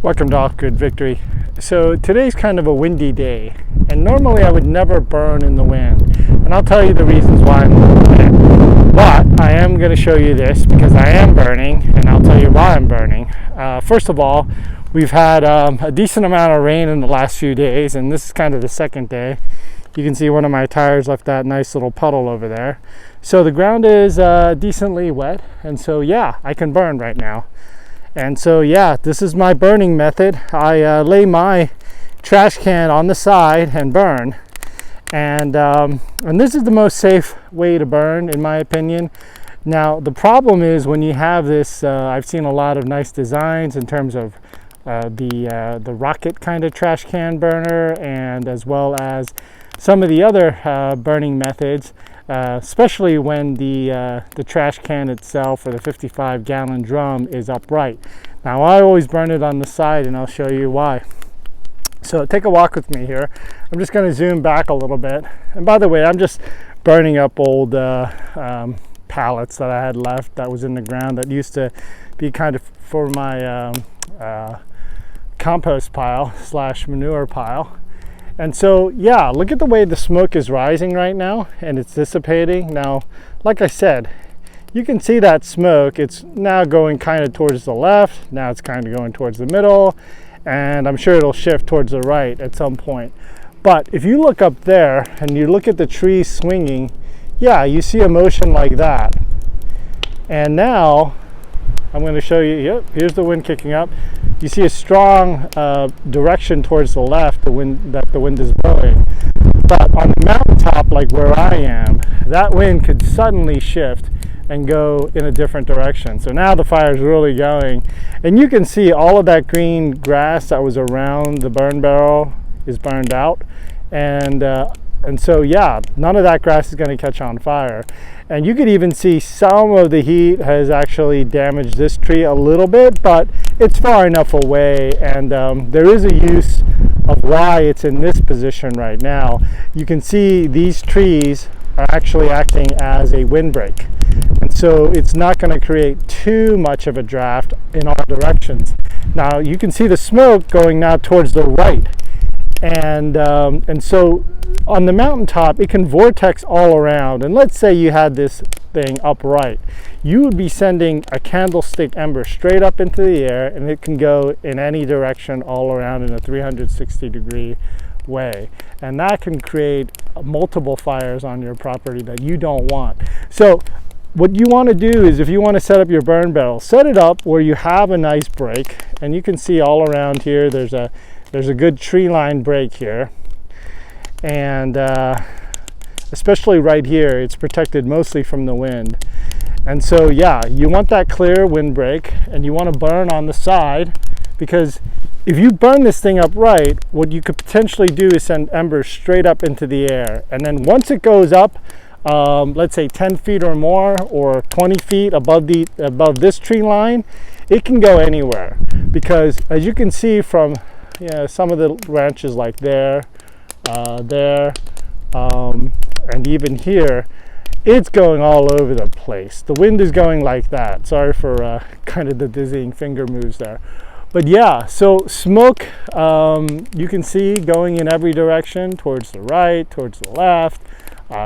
Welcome to Off-Grid Victory. So today's kind of a windy day, and normally I would never burn in the wind, and I'll tell you the reasons why in a minute. But I am going to show you this because I am burning, and I'll tell you why I'm burning. First of all, we've had a decent amount of rain in the last few days, and this is kind of the second day. You can see one of my tires left that nice little puddle over there. So the ground is decently wet, and so yeah, I can burn right now. And so yeah, this is my burning method. I lay my trash can on the side and burn. And this is the most safe way to burn, in my opinion. Now, the problem is when you have this, I've seen a lot of nice designs in terms of the rocket kind of trash can burner, and as well as some of the other burning methods, especially when the trash can itself or the 55-gallon drum is upright. Now, I always burn it on the side, and I'll show you why. So take a walk with me here. I'm just going to zoom back a little bit. And by the way, I'm just burning up old pallets that I had left that was in the ground that used to be kind of for my compost pile / manure pile. And so, yeah, look at the way the smoke is rising right now, and it's dissipating. Now, like I said, you can see that smoke. It's now going kind of towards the left. Now it's kind of going towards the middle, and I'm sure it'll shift towards the right at some point. But if you look up there and you look at the trees swinging, yeah, you see a motion like that. And now I'm going to show you, yep, here's the wind kicking up. You see a strong direction towards the left, the wind is blowing. But on the mountaintop, like where I am, that wind could suddenly shift and go in a different direction. So now the fire is really going. And you can see all of that green grass that was around the burn barrel is burned out. And so, yeah, none of that grass is going to catch on fire. And you could even see some of the heat has actually damaged this tree a little bit, but it's far enough away, and there is a use of why it's in this position right now. You can see these trees are actually acting as a windbreak. And so it's not going to create too much of a draft in all directions. Now, you can see the smoke going now towards the right. And so on the mountaintop, it can vortex all around. And let's say you had this thing upright. You would be sending a candlestick ember straight up into the air, and it can go in any direction all around in a 360-degree way. And that can create multiple fires on your property that you don't want. So what you want to do is, if you want to set up your burn barrel, set it up where you have a nice break. And you can see all around here, there's a good tree line break here, and especially right here, it's protected mostly from the wind. And so, yeah, you want that clear windbreak, and you want to burn on the side, because if you burn this thing upright, what you could potentially do is send embers straight up into the air. And then once it goes up, let's say 10 feet or more, or 20 feet above this tree line, it can go anywhere. Because as you can see from some of the branches like there, and even here, it's going all over the place. The wind is going like that. Sorry for kind of the dizzying finger moves there. But yeah, so smoke, you can see going in every direction, towards the right, towards the left,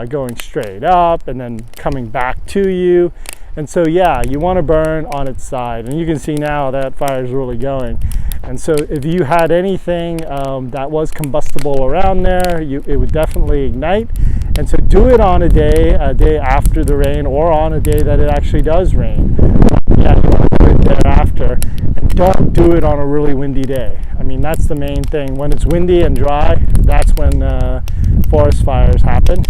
going straight up, and then coming back to you. And so, yeah, you want to burn on its side. And you can see now that fire is really going. And so if you had anything that was combustible around there, it would definitely ignite. And so do it on a day after the rain, or on a day that it actually does rain. Yeah, you want to do it thereafter. And don't do it on a really windy day. I mean, that's the main thing. When it's windy and dry, that's when forest fires happen.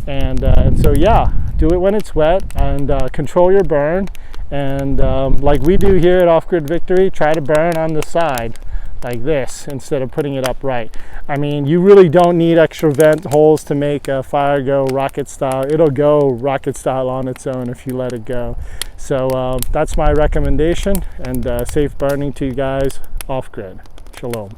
And so, yeah, do it when it's wet, and control your burn. And like we do here at Off-Grid Victory, try to burn on the side like this instead of putting it upright. I mean, you really don't need extra vent holes to make a fire go rocket style. It'll go rocket style on its own if you let it go. So that's my recommendation, and safe burning to you guys off-grid. Shalom.